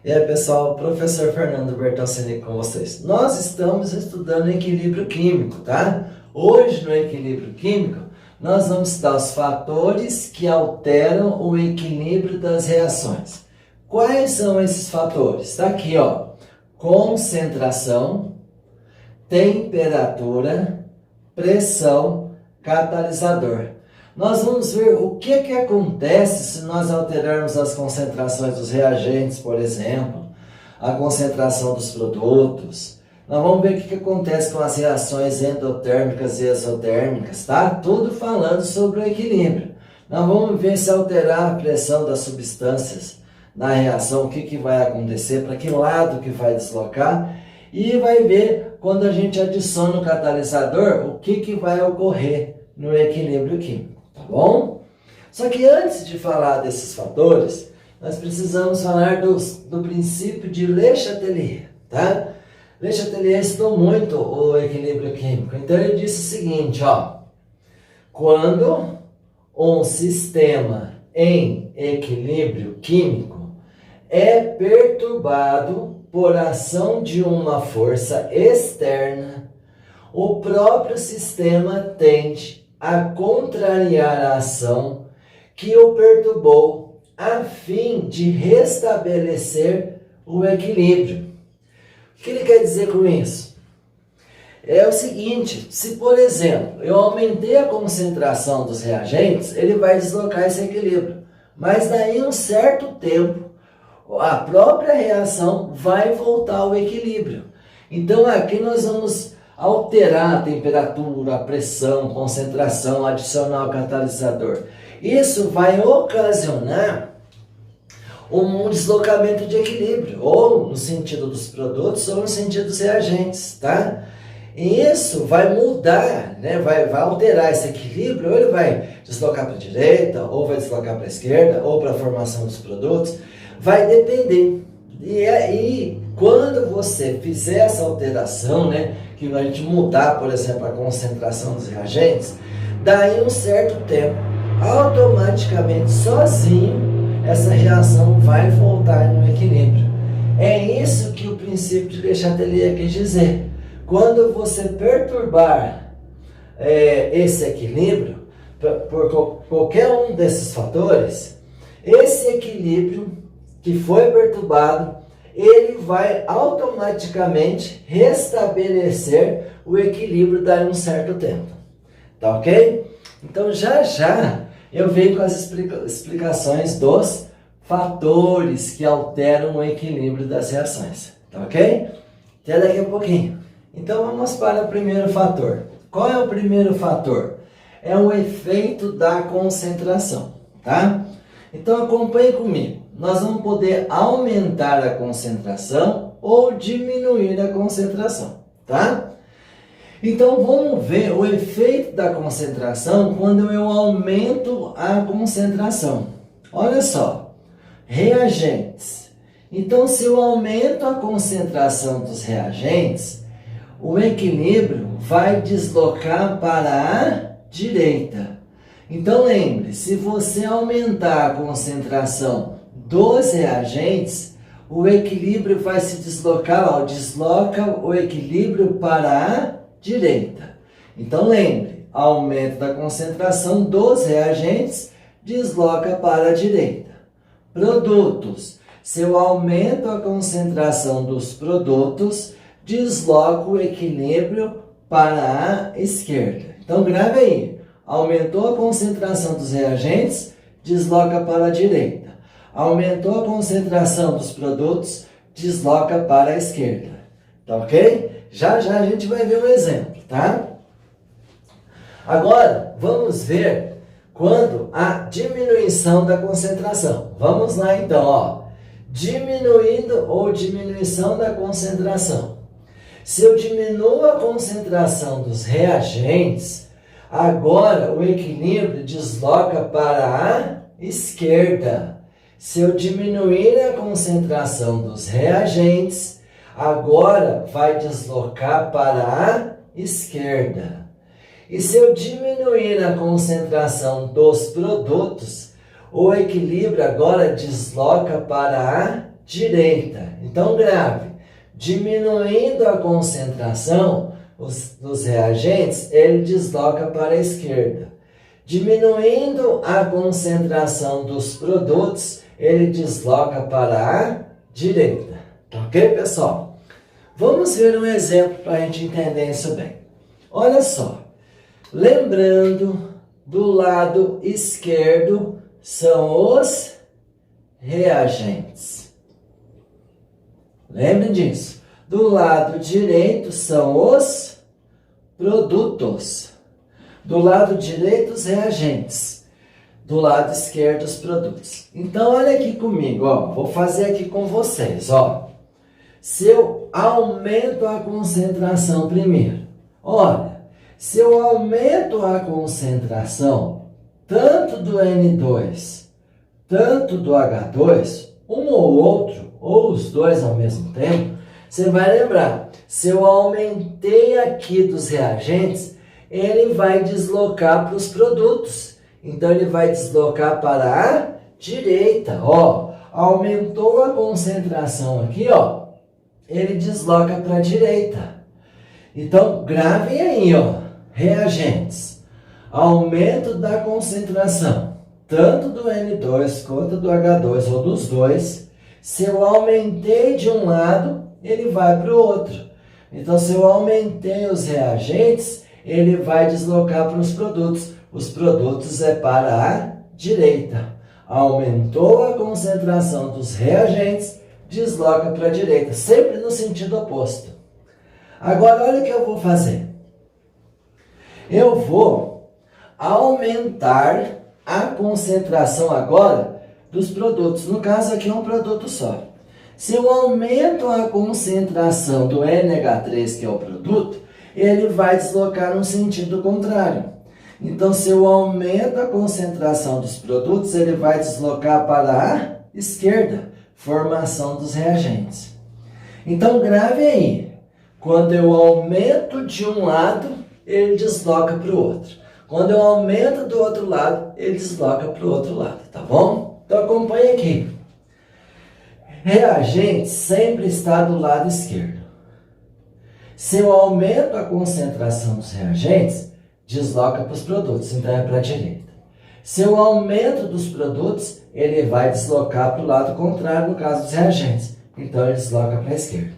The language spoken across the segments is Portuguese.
E aí pessoal, professor Fernando Bertoncini com vocês. Nós estamos estudando equilíbrio químico, tá? Hoje no equilíbrio químico, nós vamos estudar os fatores que alteram o equilíbrio das reações. Quais são esses fatores? Está aqui, ó. Concentração, temperatura, pressão, catalisador. Nós vamos ver o que acontece se nós alterarmos as concentrações dos reagentes, por exemplo, a concentração dos produtos. Nós vamos ver o que acontece com as reações endotérmicas e exotérmicas, tá? Tudo falando sobre o equilíbrio. Nós vamos ver se alterar a pressão das substâncias na reação, o que vai acontecer, para que lado que vai deslocar, e vai ver quando a gente adiciona o catalisador, o que vai ocorrer no equilíbrio químico. Tá bom? Só que antes de falar desses fatores, nós precisamos falar do princípio de Le Chatelier, tá? Le Chatelier estudou muito o equilíbrio químico. Então ele disse o seguinte, ó. Quando um sistema em equilíbrio químico é perturbado por ação de uma força externa, o próprio sistema tende a contrariar a ação que o perturbou a fim de restabelecer o equilíbrio. O que ele quer dizer com isso? É o seguinte, se por exemplo, eu aumentei a concentração dos reagentes, ele vai deslocar esse equilíbrio. Mas daí um certo tempo, a própria reação vai voltar ao equilíbrio. Então aqui nós vamos alterar a temperatura, a pressão, concentração, adicionar o catalisador. Isso vai ocasionar um deslocamento de equilíbrio, ou no sentido dos produtos, ou no sentido dos reagentes, tá? E isso vai mudar, né? Vai alterar esse equilíbrio, ou ele vai deslocar para a direita, ou vai deslocar para a esquerda, ou para a formação dos produtos, vai depender. E aí, quando você fizer essa alteração, né, que a gente mudar, por exemplo, a concentração dos reagentes, daí um certo tempo, automaticamente, sozinho, essa reação vai voltar no equilíbrio. É isso que o princípio de Le Chatelier quis dizer. Quando você perturbar esse equilíbrio, por qualquer um desses fatores, esse equilíbrio que foi perturbado, ele vai automaticamente restabelecer o equilíbrio daí um certo tempo. Tá ok? Então já eu venho com as explicações dos fatores que alteram o equilíbrio das reações. Tá ok? Até daqui a pouquinho. Então vamos para o primeiro fator. Qual é o primeiro fator? É o efeito da concentração, tá? Então acompanhe comigo. Nós vamos poder aumentar a concentração ou diminuir a concentração, tá? Então vamos ver o efeito da concentração quando eu aumento a concentração. Olha só, reagentes. Então se eu aumento a concentração dos reagentes, o equilíbrio vai deslocar para a direita. Então lembre, se você aumentar a concentração dos reagentes, o equilíbrio vai se deslocar, ó, desloca o equilíbrio para a direita. Então lembre, aumento da concentração dos reagentes, desloca para a direita. Produtos, se eu aumento a concentração dos produtos, desloca o equilíbrio para a esquerda. Então grave aí, aumentou a concentração dos reagentes, desloca para a direita. Aumentou a concentração dos produtos, desloca para a esquerda. Tá ok? Já a gente vai ver um exemplo, tá? Agora, vamos ver quando a diminuição da concentração. Vamos lá então, ó. Diminuindo ou diminuição da concentração. Se eu diminuo a concentração dos reagentes, agora o equilíbrio desloca para a esquerda. Se eu diminuir a concentração dos reagentes, agora vai deslocar para a esquerda. E se eu diminuir a concentração dos produtos, o equilíbrio agora desloca para a direita. Então, grave. Diminuindo a concentração dos reagentes, ele desloca para a esquerda. Diminuindo a concentração dos produtos, ele desloca para a direita. Ok, pessoal? Vamos ver um exemplo para a gente entender isso bem. Olha só. Lembrando, do lado esquerdo são os reagentes. Lembre disso. Do lado direito são os produtos. Do lado direito, os reagentes. Do lado esquerdo, os produtos. Então, olha aqui comigo, ó. Vou fazer aqui com vocês, ó. Se eu aumento a concentração primeiro, olha, se eu aumento a concentração tanto do N2, tanto do H2, um ou outro, ou os dois ao mesmo tempo, você vai lembrar, se eu aumentei aqui dos reagentes, ele vai deslocar para os produtos. Então, ele vai deslocar para a direita, ó. Aumentou a concentração aqui, ó. Ele desloca para a direita. Então, gravem aí, ó. Reagentes. Aumento da concentração, tanto do N2 quanto do H2, ou dos dois. Se eu aumentei de um lado, ele vai para o outro. Então, se eu aumentei os reagentes, ele vai deslocar para os produtos. Os produtos é para a direita. Aumentou a concentração dos reagentes, desloca para a direita, sempre no sentido oposto. Agora, olha o que eu vou fazer. Eu vou aumentar a concentração agora dos produtos. No caso, aqui é um produto só. Se eu aumento a concentração do NH3, que é o produto, ele vai deslocar no sentido contrário. Então, se eu aumento a concentração dos produtos, ele vai deslocar para a esquerda, formação dos reagentes. Então, grave aí. Quando eu aumento de um lado, ele desloca para o outro. Quando eu aumento do outro lado, ele desloca para o outro lado, tá bom? Então, acompanhe aqui. Reagente sempre está do lado esquerdo. Se eu aumento a concentração dos reagentes, desloca para os produtos, então é para a direita. Se eu aumento dos produtos, ele vai deslocar para o lado contrário, no caso dos reagentes. Então, ele desloca para a esquerda.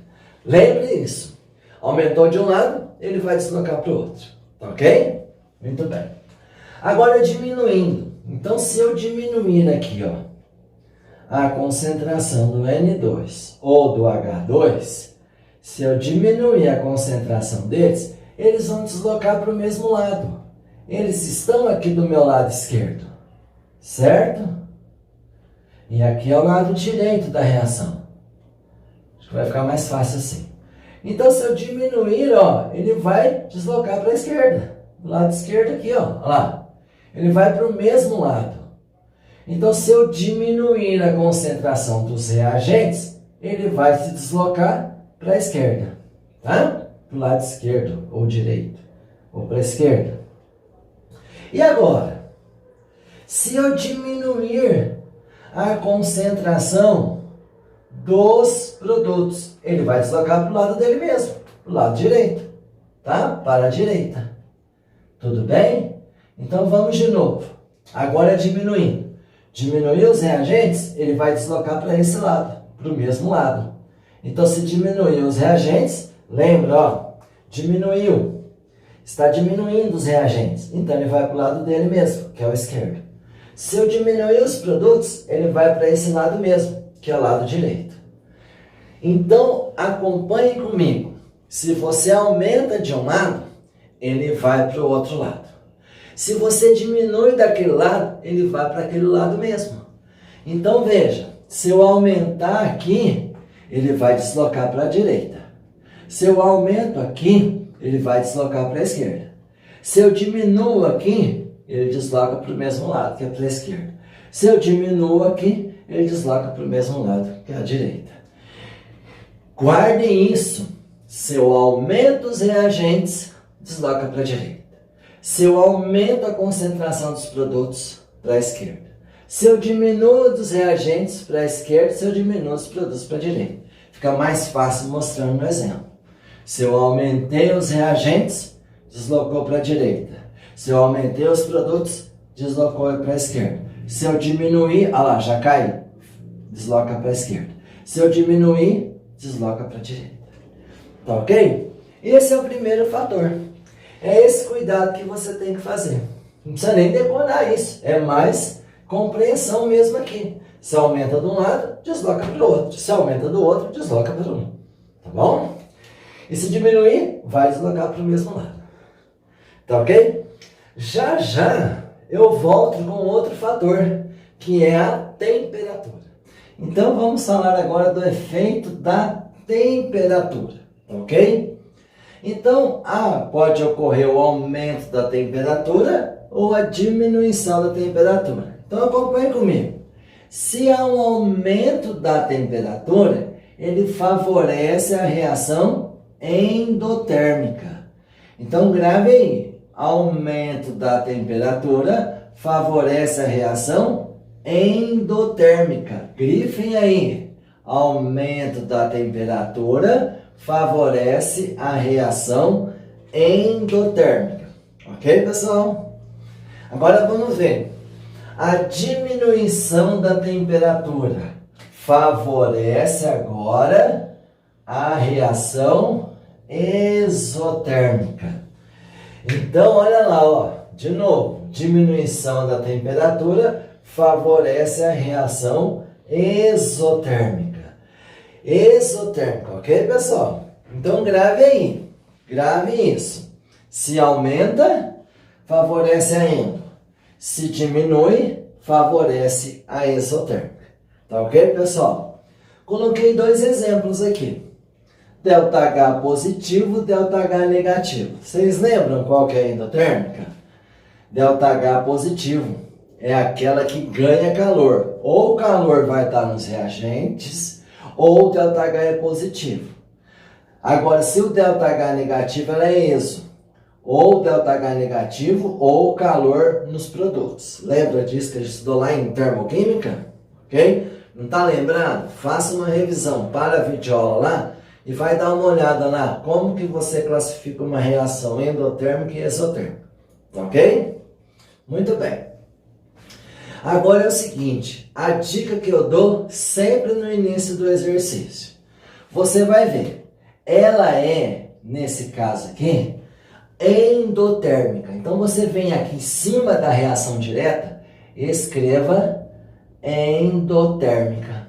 Lembre isso. Aumentou de um lado, ele vai deslocar para o outro. Ok? Muito bem. Agora, diminuindo. Então, se eu diminuir aqui, ó, a concentração do N2 ou do H2, se eu diminuir a concentração deles, eles vão deslocar para o mesmo lado. Eles estão aqui do meu lado esquerdo, certo? E aqui é o lado direito da reação. Acho que vai ficar mais fácil assim. Então, se eu diminuir, ó, ele vai deslocar para a esquerda. Do lado esquerdo aqui, ó, olha lá. Ele vai para o mesmo lado. Então, se eu diminuir a concentração dos reagentes, ele vai se deslocar para a esquerda, tá? Para o lado esquerdo ou direito, ou para a esquerda. E agora, se eu diminuir a concentração dos produtos, ele vai deslocar para o lado dele mesmo, para o lado direito, tá? Para a direita. Tudo bem? Então, vamos de novo. Agora, diminuindo. Diminuir os reagentes, ele vai deslocar para esse lado, para o mesmo lado. Então, se diminuir os reagentes, lembra, ó, diminuiu. Está diminuindo os reagentes, então ele vai para o lado dele mesmo, que é o esquerdo. Se eu diminuir os produtos, ele vai para esse lado mesmo, que é o lado direito. Então, acompanhe comigo. Se você aumenta de um lado, ele vai para o outro lado. Se você diminui daquele lado, ele vai para aquele lado mesmo. Então, veja, se eu aumentar aqui, ele vai deslocar para a direita. Se eu aumento aqui, ele vai deslocar para a esquerda. Se eu diminuo aqui, ele desloca para o mesmo lado, que é para a esquerda. Se eu diminuo aqui, ele desloca para o mesmo lado, que é a direita. Guardem isso. Se eu aumento os reagentes, desloca para a direita. Se eu aumento a concentração dos produtos, para a esquerda. Se eu diminuo dos reagentes para a esquerda, se eu diminuo os produtos para a direita. Fica mais fácil mostrando no exemplo. Se eu aumentei os reagentes, deslocou para a direita. Se eu aumentei os produtos, deslocou para a esquerda. Se eu diminuir, olha lá, já caiu, desloca para a esquerda. Se eu diminuir, desloca para a direita. Tá ok? Esse é o primeiro fator. É esse cuidado que você tem que fazer. Não precisa nem decorar isso. É mais compreensão mesmo aqui. Se aumenta de um lado, desloca para o outro. Se aumenta do outro, desloca para um. Tá bom? E se diminuir, vai deslocar para o mesmo lado. Tá ok? Já já eu volto com outro fator, que é a temperatura. Então vamos falar agora do efeito da temperatura. Ok? Então, pode ocorrer o aumento da temperatura ou a diminuição da temperatura. Então, acompanhe comigo. Se há um aumento da temperatura, ele favorece a reação endotérmica. Então, grave aí. Aumento da temperatura favorece a reação endotérmica. Grifem aí. Aumento da temperatura favorece a reação endotérmica. Ok, pessoal? Agora vamos ver. A diminuição da temperatura favorece agora a reação exotérmica. Então, olha lá, ó, de novo. Diminuição da temperatura favorece a reação exotérmica. Exotérmica, ok, pessoal? Então, grave aí. Grave isso. Se aumenta, favorece a endo. Se diminui, favorece a exotérmica. Tá ok, pessoal? Coloquei dois exemplos aqui. ΔH positivo, ΔH negativo. Vocês lembram qual que é a endotérmica? ΔH positivo é aquela que ganha calor. Ou o calor vai estar nos reagentes, ou o ΔH é positivo. Agora, se o ΔH negativo, ela é exo. Ou o ΔH negativo, ou o calor nos produtos. Lembra disso que a gente estudou lá em termoquímica? Ok? Não está lembrado? Faça uma revisão para a videoaula lá e vai dar uma olhada lá como que você classifica uma reação endotérmica e exotérmica. Ok? Muito bem. Agora é o seguinte, a dica que eu dou sempre no início do exercício. Você vai ver, ela é, nesse caso aqui, endotérmica. Então você vem aqui em cima da reação direta, escreva endotérmica.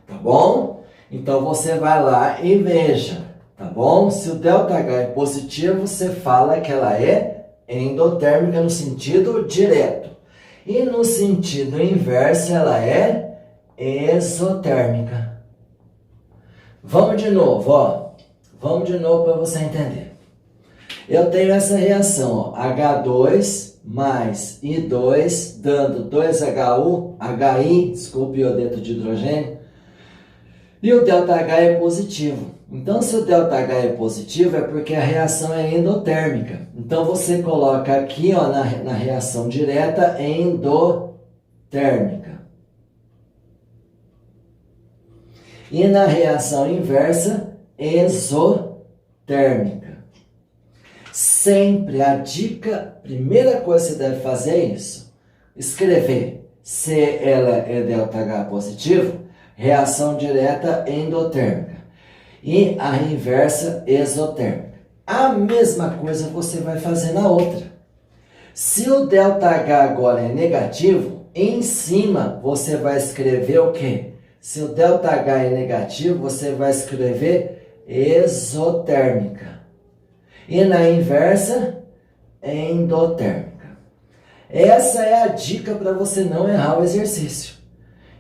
Tá bom? Então você vai lá e veja, tá bom? Se o ΔH é positivo, você fala que ela é endotérmica no sentido direto. E no sentido inverso, ela é exotérmica. Vamos de novo, ó. Vamos de novo para você entender. Eu tenho essa reação, ó, H2 mais I2, dando 2HU, HI, desculpe, iodeto de hidrogênio. E o ΔH é positivo. Então, se o ΔH é positivo, é porque a reação é endotérmica. Então, você coloca aqui, ó, na reação direta, endotérmica. E na reação inversa, exotérmica. Sempre a dica, primeira coisa que você deve fazer é isso. Escrever se ela é ΔH positivo, reação direta endotérmica. E a inversa exotérmica. A mesma coisa você vai fazer na outra. Se o ΔH agora é negativo, em cima você vai escrever o quê? Se o ΔH é negativo, você vai escrever exotérmica. E na inversa, endotérmica. Essa é a dica para você não errar o exercício.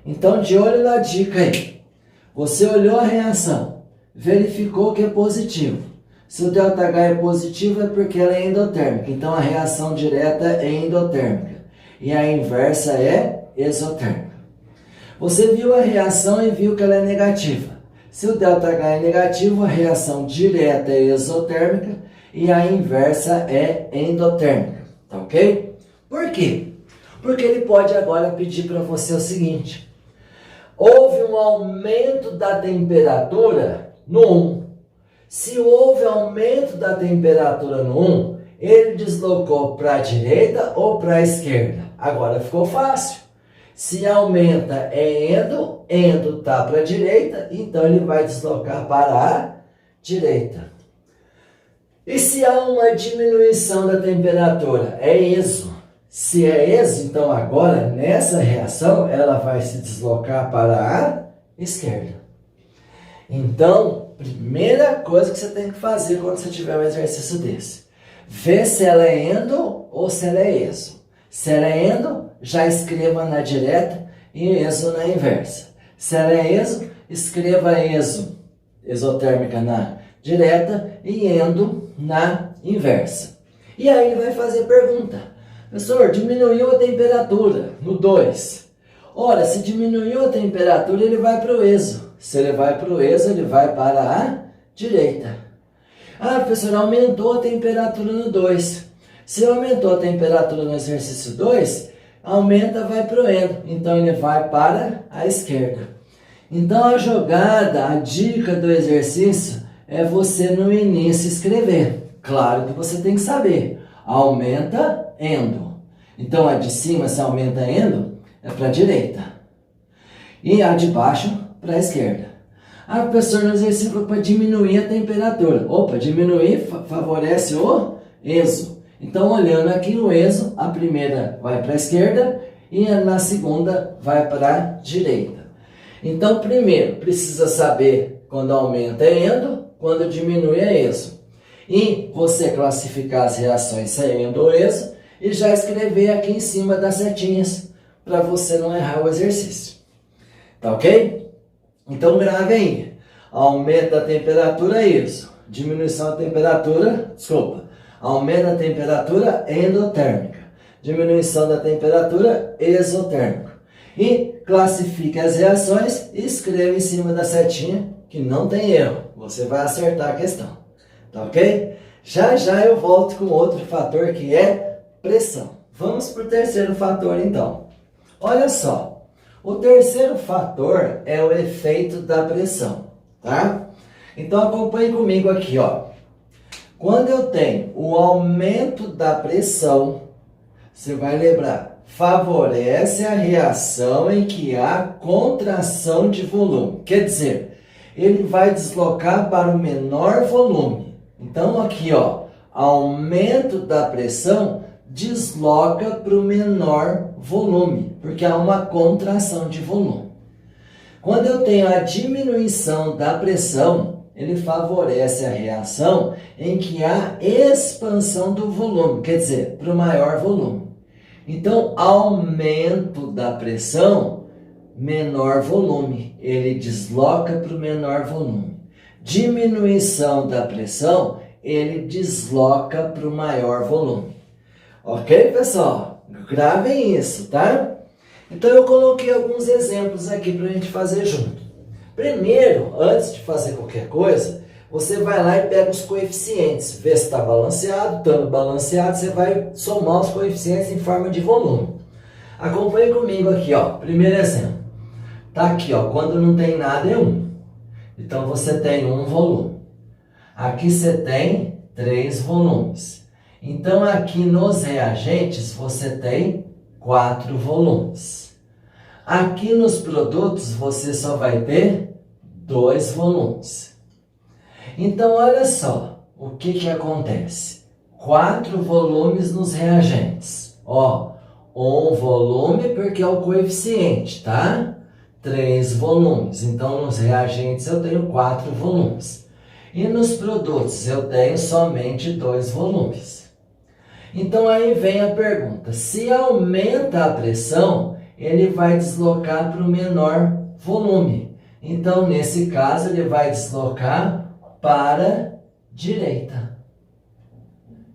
Então, de olho na dica aí. Você olhou a reação, verificou que é positivo. Se o ΔH é positivo, é porque ela é endotérmica. Então, a reação direta é endotérmica. E a inversa é exotérmica. Você viu a reação e viu que ela é negativa. Se o ΔH é negativo, a reação direta é exotérmica e a inversa é endotérmica. Tá ok? Por quê? Porque ele pode agora pedir para você o seguinte: houve um aumento da temperatura no 1. Se houve aumento da temperatura no 1, ele deslocou para a direita ou para a esquerda? Agora ficou fácil. Se aumenta é endo, endo está para a direita, então ele vai deslocar para a direita. E se há uma diminuição da temperatura? É ESO. Se é ESO, então agora nessa reação ela vai se deslocar para a esquerda. Então, primeira coisa que você tem que fazer quando você tiver um exercício desse: ver se ela é endo ou se ela é ESO. Se ela é endo, já escreva na direta e ESO na inversa. Se ela é ESO, escreva ESO, exotérmica na direta e endo na inversa. E aí ele vai fazer pergunta: professor, diminuiu a temperatura no 2. Ora, se diminuiu a temperatura, ele vai para o ESO. Se ele vai para o ESO, ele vai para a direita. Ah, professor, aumentou a temperatura no 2. Se aumentou a temperatura no exercício 2, aumenta, vai para o endo. Então ele vai para a esquerda. Então a jogada, a dica do exercício é você no início escrever. Claro que você tem que saber. Aumenta, endo. Então a de cima, se aumenta endo, é para a direita. E a de baixo, para a esquerda. Ah, professor, no exercício para diminuir a temperatura. Opa, diminuir favorece o ESO. Então, olhando aqui o ESO, a primeira vai para a esquerda e na segunda vai para a direita. Então, primeiro, precisa saber quando aumenta é endo, quando diminui é ESO. E você classificar as reações se é endo ou ESO e já escrever aqui em cima das setinhas para você não errar o exercício. Tá ok? Então, grave aí. Aumento da temperatura é ESO. Diminuição da temperatura, aumento da temperatura endotérmica. Diminuição da temperatura exotérmica. E classifique as reações e escreva em cima da setinha que não tem erro. Você vai acertar a questão. Tá ok? Já já eu volto com outro fator que é pressão. Vamos para o terceiro fator então. Olha só. O terceiro fator é o efeito da pressão. Tá? Então acompanhe comigo aqui, ó. Quando eu tenho o aumento da pressão, você vai lembrar, favorece a reação em que há contração de volume. Quer dizer, ele vai deslocar para o menor volume. Então aqui, ó, aumento da pressão desloca para o menor volume, porque há uma contração de volume. Quando eu tenho a diminuição da pressão, ele favorece a reação em que há expansão do volume, quer dizer, para o maior volume. Então, aumento da pressão, menor volume, ele desloca para o menor volume. Diminuição da pressão, ele desloca para o maior volume. Ok, pessoal? Gravem isso, tá? Então, eu coloquei alguns exemplos aqui para a gente fazer junto. Primeiro, antes de fazer qualquer coisa, você vai lá e pega os coeficientes, vê se está balanceado. Estando balanceado, você vai somar os coeficientes em forma de volume. Acompanhe comigo aqui, ó. Primeiro exemplo. Tá aqui, ó. Quando não tem nada é 1. Então, você tem um volume. Aqui você tem 3 volumes. Então, aqui nos reagentes, você tem 4 volumes. Aqui nos produtos, você só vai ter 2 volumes. Então, olha só o que acontece. 4 volumes nos reagentes. Ó, um volume porque é o coeficiente, tá? 3 volumes. Então, nos reagentes eu tenho 4 volumes. E nos produtos eu tenho somente 2 volumes. Então, aí vem a pergunta. Se aumenta a pressão, ele vai deslocar para o menor volume. Então, nesse caso, ele vai deslocar para a direita.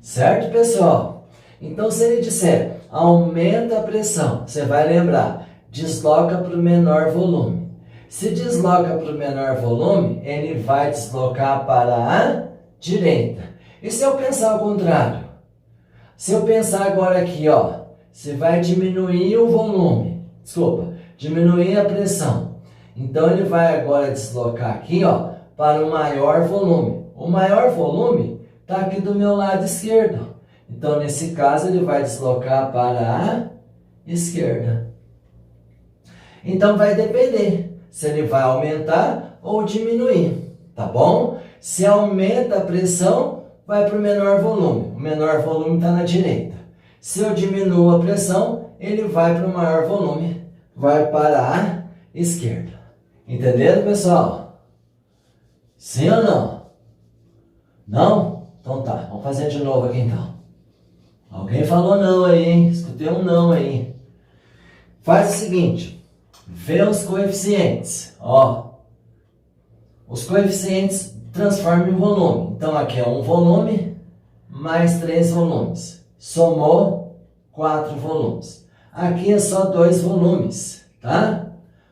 Certo, pessoal? Então, se ele disser aumenta a pressão, você vai lembrar, desloca para o menor volume. Se desloca para o menor volume, ele vai deslocar para a direita. E se eu pensar ao contrário? Se eu pensar agora aqui, ó, se vai diminuir o volume, diminuir a pressão. Então ele vai agora deslocar aqui, ó, para o maior volume. O maior volume está aqui do meu lado esquerdo. Então nesse caso ele vai deslocar para a esquerda. Então vai depender se ele vai aumentar ou diminuir, tá bom? Se aumenta a pressão, vai para o menor volume. O menor volume está na direita. Se eu diminuo a pressão, ele vai para o maior volume, vai para a esquerda. Entenderam, pessoal? Sim ou não? Não? Então tá, vamos fazer de novo aqui então. Alguém falou não aí, hein? Escutei um não aí. Faz o seguinte, vê os coeficientes, ó. Os coeficientes transformam em volume. Então aqui é um volume mais 3 volumes. Somou 4 volumes. Aqui é só 2 volumes, tá?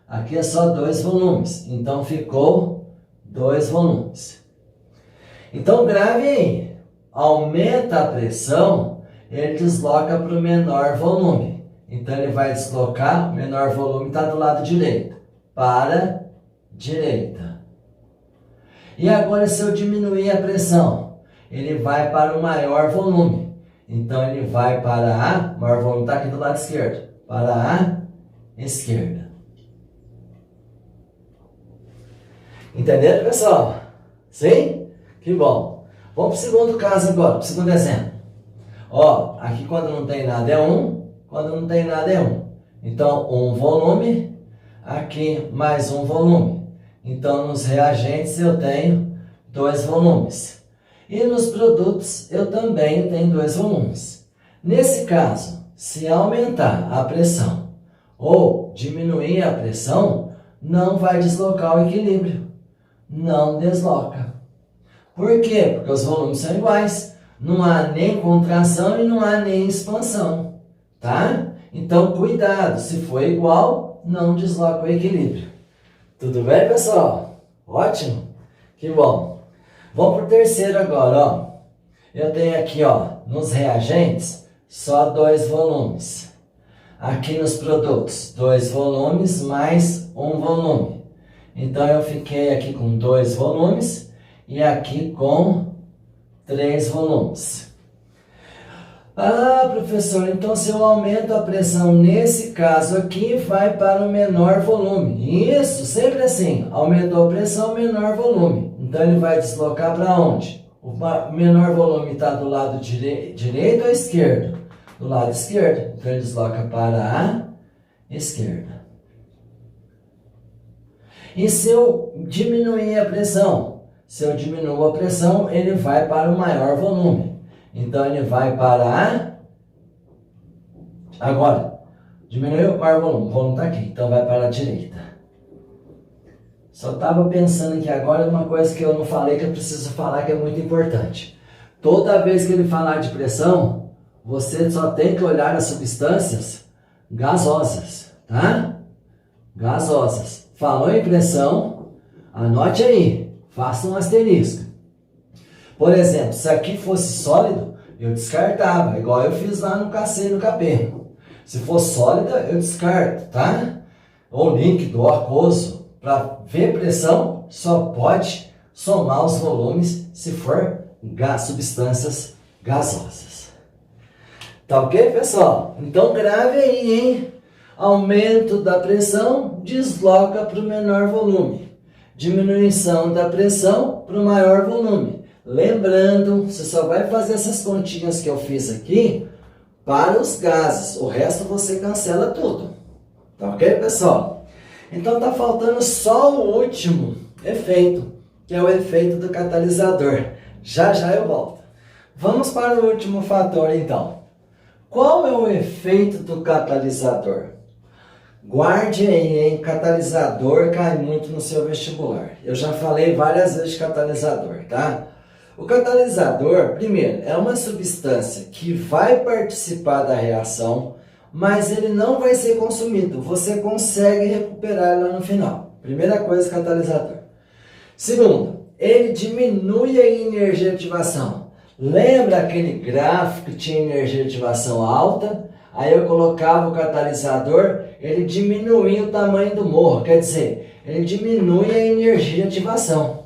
Aqui é só 2 volumes. Então ficou 2 volumes. Então grave aí. Aumenta a pressão, ele desloca para o menor volume. Então ele vai deslocar, o menor volume está do lado direito. Para direita. E agora se eu diminuir a pressão, ele vai para o maior volume. Então ele vai para a, o maior volume está aqui do lado esquerdo, para a esquerda. Entenderam, pessoal? Sim? Que bom. Vamos para o segundo caso agora, para o segundo exemplo. Ó, aqui quando não tem nada é 1, quando não tem nada é 1. Então, um volume, aqui mais um volume. Então, nos reagentes eu tenho 2 volumes. E nos produtos eu também tenho 2 volumes. Nesse caso, se aumentar a pressão ou diminuir a pressão, não vai deslocar o equilíbrio. Não desloca. Por quê? Porque os volumes são iguais. Não há nem contração e não há nem expansão. Tá? Então, cuidado. Se for igual, não desloca o equilíbrio. Tudo bem, pessoal? Ótimo? Que bom. Vamos para o terceiro agora, ó. Eu tenho aqui, ó, nos reagentes, só 2 volumes. Aqui nos produtos, 2 volumes mais um volume. Então, eu fiquei aqui com 2 volumes e aqui com 3 volumes. Ah, professor, então se eu aumento a pressão nesse caso aqui, vai para o menor volume. Isso, sempre assim. Aumentou a pressão, menor volume. Então, ele vai deslocar para onde? O menor volume está do lado direito ou esquerdo? Do lado esquerdo. Então, ele desloca para a esquerda. E se eu diminuir a pressão? Se eu diminuo a pressão, ele vai para o maior volume. Então, ele vai para a... Agora, diminuiu o maior volume. O volume está aqui. Então, vai para a direita. Só estava pensando que agora uma coisa que eu não falei, que eu preciso falar, que é muito importante. Toda vez que ele falar de pressão, você só tem que olhar as substâncias gasosas, tá? Gasosas. Falou em pressão, anote aí. Faça um asterisco. Por exemplo, se aqui fosse sólido, eu descartava, igual eu fiz lá no KC e no KP. Se for sólida, eu descarto, tá? Ou líquido, ou aquoso. Para ver pressão, só pode somar os volumes se for substâncias gasosas. Tá ok, pessoal? Então grave aí, hein? Aumento da pressão, desloca para o menor volume. Diminuição da pressão para o maior volume. Lembrando, você só vai fazer essas continhas que eu fiz aqui para os gases. O resto você cancela tudo. Tá ok, pessoal? Então tá faltando só o último efeito, que é o efeito do catalisador. Já já eu volto. Vamos para o último fator então. Qual é o efeito do catalisador? Guarde aí, hein? Catalisador cai muito no seu vestibular. Eu já falei várias vezes de catalisador, tá? O catalisador, primeiro, é uma substância que vai participar da reação, mas ele não vai ser consumido. Você consegue recuperar lá no final. Primeira coisa, catalisador. Segundo, ele diminui a energia de ativação. Lembra aquele gráfico que tinha energia de ativação alta? Aí eu colocava o catalisador, ele diminuía o tamanho do morro, quer dizer, ele diminui a energia de ativação.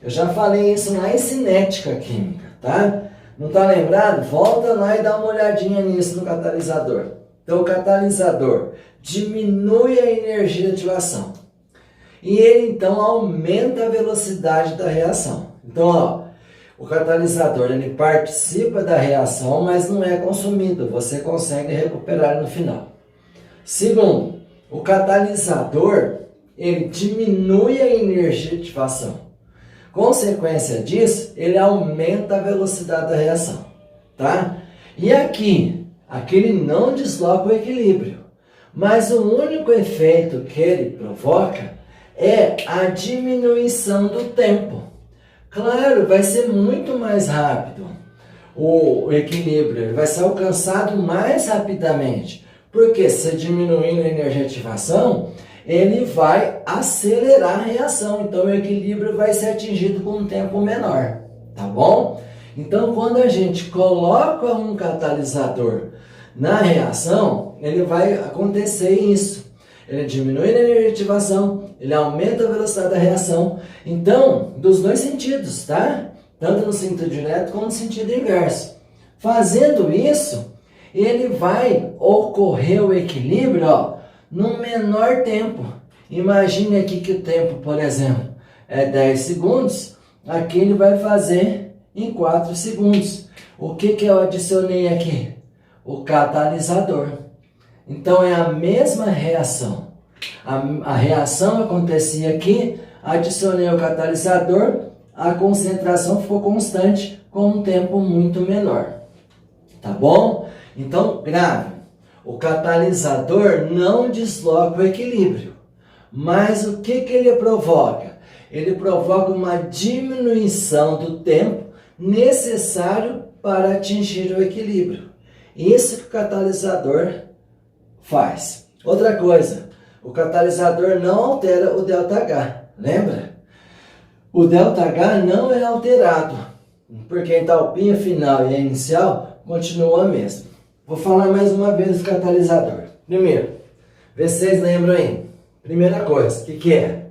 Eu já falei isso lá em cinética química, tá? Não tá lembrado? Volta lá e dá uma olhadinha nisso no catalisador. Então o catalisador diminui a energia de ativação. E ele então aumenta a velocidade da reação. Então, ó, o catalisador ele participa da reação, mas não é consumido. Você consegue recuperar no final. Segundo, o catalisador ele diminui a energia de ativação. Consequência disso, ele aumenta a velocidade da reação, tá? E aqui ele não desloca o equilíbrio, mas o único efeito que ele provoca é a diminuição do tempo. Claro, vai ser muito mais rápido o equilíbrio, ele vai ser alcançado mais rapidamente, porque se diminuindo a energia de ativação, ele vai acelerar a reação, então o equilíbrio vai ser atingido com um tempo menor, tá bom? Então quando a gente coloca um catalisador na reação, ele vai acontecer isso, ele diminui a energia de ativação, ele aumenta a velocidade da reação, então dos dois sentidos, tá? Tanto no sentido direto como no sentido inverso. Fazendo isso, ele vai ocorrer o equilíbrio, ó, no menor tempo. Imagine aqui que o tempo, por exemplo, é 10 segundos. Aqui ele vai fazer em 4 segundos. O que eu adicionei aqui? O catalisador. Então é a mesma reação. A reação acontecia aqui, adicionei o catalisador, a concentração ficou constante com um tempo muito menor. Tá bom? Então, grave. O catalisador não desloca o equilíbrio, mas o que ele provoca? Ele provoca uma diminuição do tempo necessário para atingir o equilíbrio. Isso que o catalisador faz. Outra coisa, o catalisador não altera o ΔH, lembra? O ΔH não é alterado, porque a entalpia final e a inicial continuam a mesma. Vou falar mais uma vez do catalisador. Primeiro, vê se vocês lembram aí. Primeira coisa, o que é?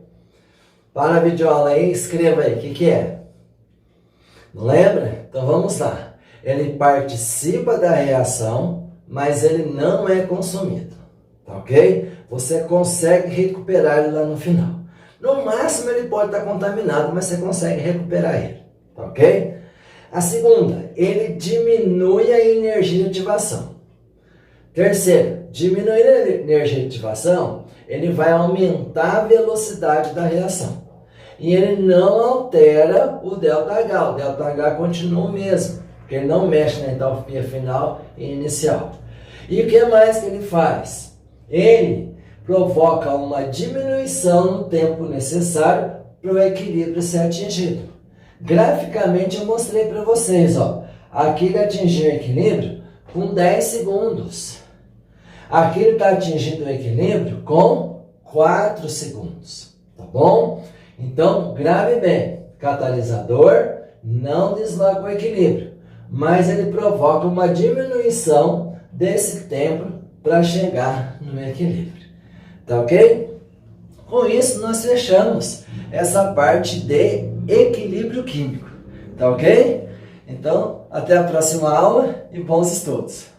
Para a videoaula aí, escreva aí, o que é? Não lembra? Então vamos lá. Ele participa da reação, mas ele não é consumido. Tá ok? Você consegue recuperar ele lá no final. No máximo ele pode estar contaminado, mas você consegue recuperar ele. Tá ok? A segunda, ele diminui a energia de ativação. Terceiro, diminuindo a energia de ativação, ele vai aumentar a velocidade da reação. E ele não altera o ΔH. O ΔH continua o mesmo, porque ele não mexe na entalpia final e inicial. E o que mais que ele faz? Ele provoca uma diminuição no tempo necessário para o equilíbrio ser atingido. Graficamente eu mostrei para vocês, ó. Aqui ele atingiu o equilíbrio com 10 segundos. Aqui ele está atingindo o equilíbrio com 4 segundos. Tá bom? Então, grave bem. Catalisador não desloca o equilíbrio, mas ele provoca uma diminuição desse tempo para chegar no equilíbrio. Tá ok? Com isso, nós fechamos essa parte de equilíbrio químico. Tá ok? Então, até a próxima aula e bons estudos!